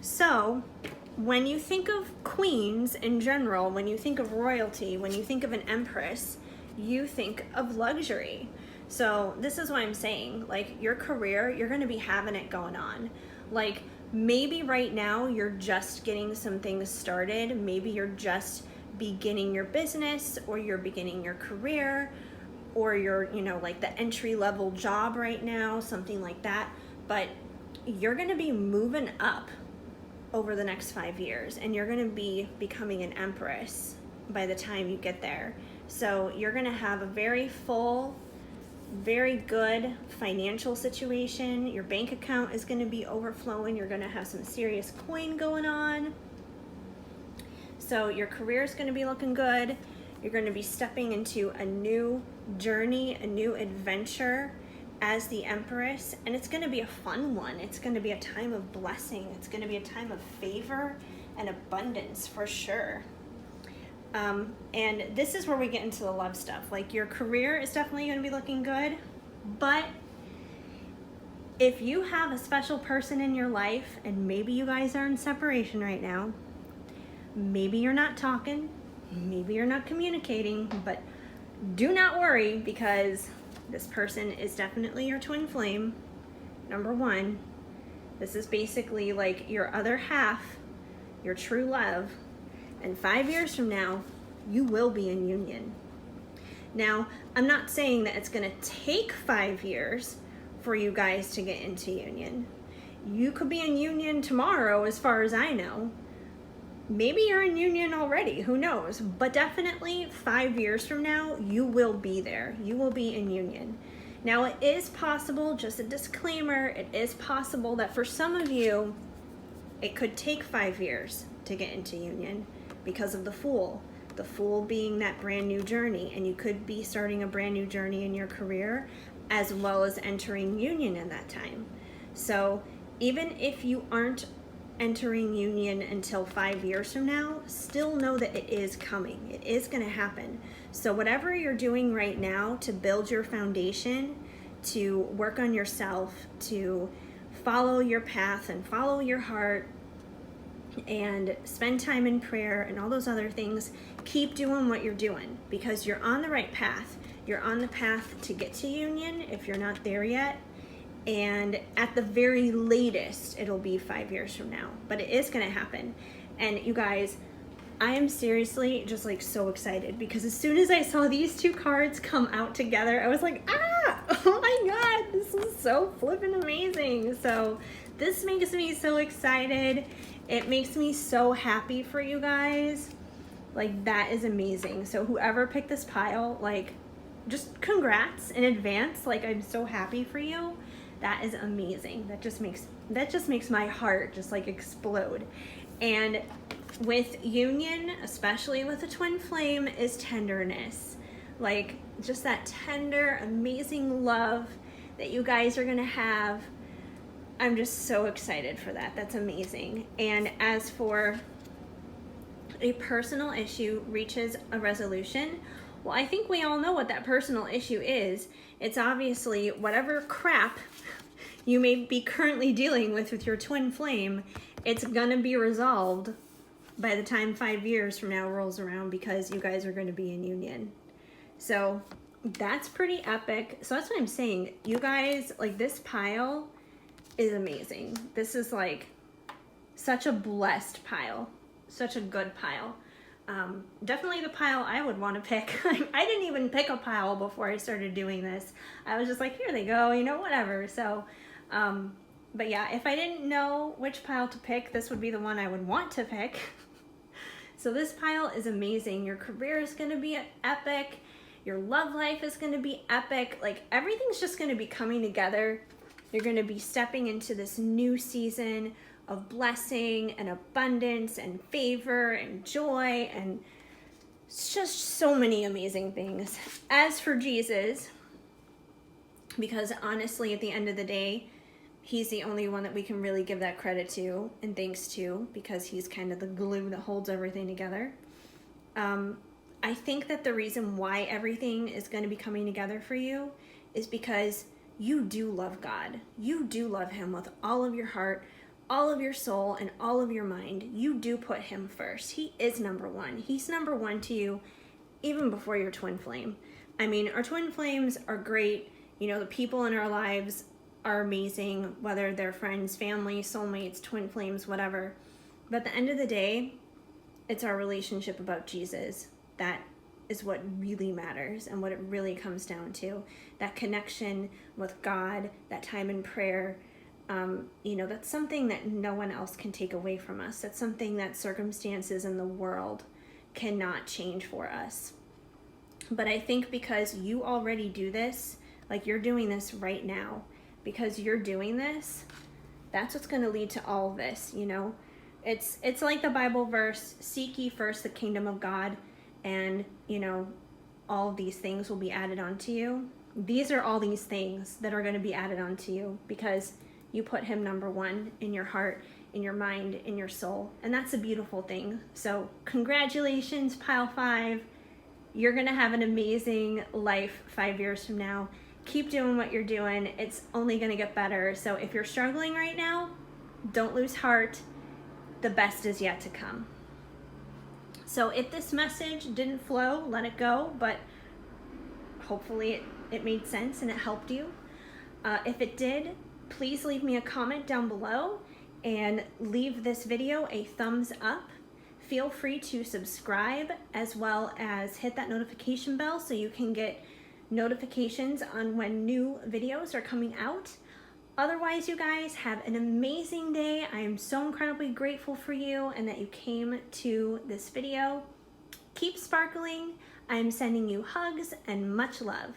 So when you think of queens in general, when you think of royalty, when you think of an empress, you think of luxury. So this is what I'm saying, like, your career, you're going to be having it going on. Like, maybe right now you're just getting some things started. Maybe you're just beginning your business, or you're beginning your career, or you're, like the entry level job right now, something like that. But you're going to be moving up over the next 5 years, and you're going to be becoming an empress by the time you get there. So you're going to have a very full, very good financial situation. Your bank account is going to be overflowing. You're going to have some serious coin going on. So your career is going to be looking good. You're going to be stepping into a new journey, a new adventure as the Empress, and it's going to be a fun one. It's going to be a time of blessing. It's going to be a time of favor and abundance for sure. And this is where we get into the love stuff. Like, your career is definitely going to be looking good, but if you have a special person in your life, and maybe you guys are in separation right now, maybe you're not talking, maybe you're not communicating, but do not worry, because this person is definitely your twin flame. Number one, this is basically like your other half, your true love. And 5 years from now, you will be in union. Now, I'm not saying that it's going to take 5 years for you guys to get into union. You could be in union tomorrow, as far as I know. Maybe you're in union already, who knows? But definitely 5 years from now, you will be there. You will be in union. Now, it is possible, just a disclaimer, it is possible that for some of you, it could take 5 years to get into union because of the Fool. The Fool being that brand new journey, and you could be starting a brand new journey in your career as well as entering union in that time. So even if you aren't entering union until 5 years from now, still know that it is coming. It is going to happen. So whatever you're doing right now to build your foundation, to work on yourself, to follow your path and follow your heart, and spend time in prayer and all those other things, keep doing what you're doing, because you're on the right path. You're on the path to get to union if you're not there yet. And at the very latest, it'll be 5 years from now, but it is going to happen. And you guys, I am seriously just like so excited, because as soon as I saw these two cards come out together, I was like, oh my God, this is so flippin' amazing. So this makes me so excited. It makes me so happy for you guys. Like, that is amazing. So whoever picked this pile, like, just congrats in advance. Like, I'm so happy for you. That is amazing. That just makes my heart just like explode. And with union, especially with a twin flame, is tenderness. Like, just that tender, amazing love that you guys are gonna have. I'm just so excited for that. That's amazing. And as for a personal issue reaches a resolution, well, I think we all know what that personal issue is. It's obviously whatever crap you may be currently dealing with your twin flame. It's gonna be resolved by the time 5 years from now rolls around, because you guys are gonna be in union. So that's pretty epic. So that's what I'm saying. You guys, like, this pile is amazing. This is like such a blessed pile, such a good pile. Definitely the pile I would want to pick. I didn't even pick a pile before I started doing this. I was just like, here they go, whatever. So, but yeah, if I didn't know which pile to pick, this would be the one I would want to pick. So this pile is amazing. Your career is going to be epic. Your love life is going to be epic. Like, everything's just going to be coming together. You're going to be stepping into this new season of blessing and abundance and favor and joy, and it's just so many amazing things. As for Jesus, because honestly, at the end of the day, he's the only one that we can really give that credit to and thanks to, because he's kind of the glue that holds everything together. I think that the reason why everything is going to be coming together for you is because you do love God. You do love him with all of your heart, all of your soul, and all of your mind. You do put him first. He is number one. He's number one to you even before your twin flame. I mean, our twin flames are great. The people in our lives are amazing, whether they're friends, family, soulmates, twin flames, whatever. But at the end of the day, it's our relationship about Jesus that is what really matters and what it really comes down to. That connection with God, that time in prayer, that's something that no one else can take away from us. That's something that circumstances in the world cannot change for us. But I think because you already do this, like you're doing this right now, because you're doing this, that's what's going to lead to all of this, It's like the Bible verse, seek ye first the kingdom of God, and, all of these things will be added onto you. These are all these things that are going to be added onto you because you put him number one in your heart, in your mind, in your soul. And that's a beautiful thing. So congratulations, Pile 5. You're going to have an amazing life 5 years from now. Keep doing what you're doing. It's only going to get better. So if you're struggling right now, don't lose heart. The best is yet to come. So if this message didn't flow, let it go, but hopefully it made sense and it helped you. If it did, please leave me a comment down below and leave this video a thumbs up. Feel free to subscribe as well as hit that notification bell so you can get notifications on when new videos are coming out. Otherwise, you guys, have an amazing day. I am so incredibly grateful for you and that you came to this video. Keep sparkling. I am sending you hugs and much love.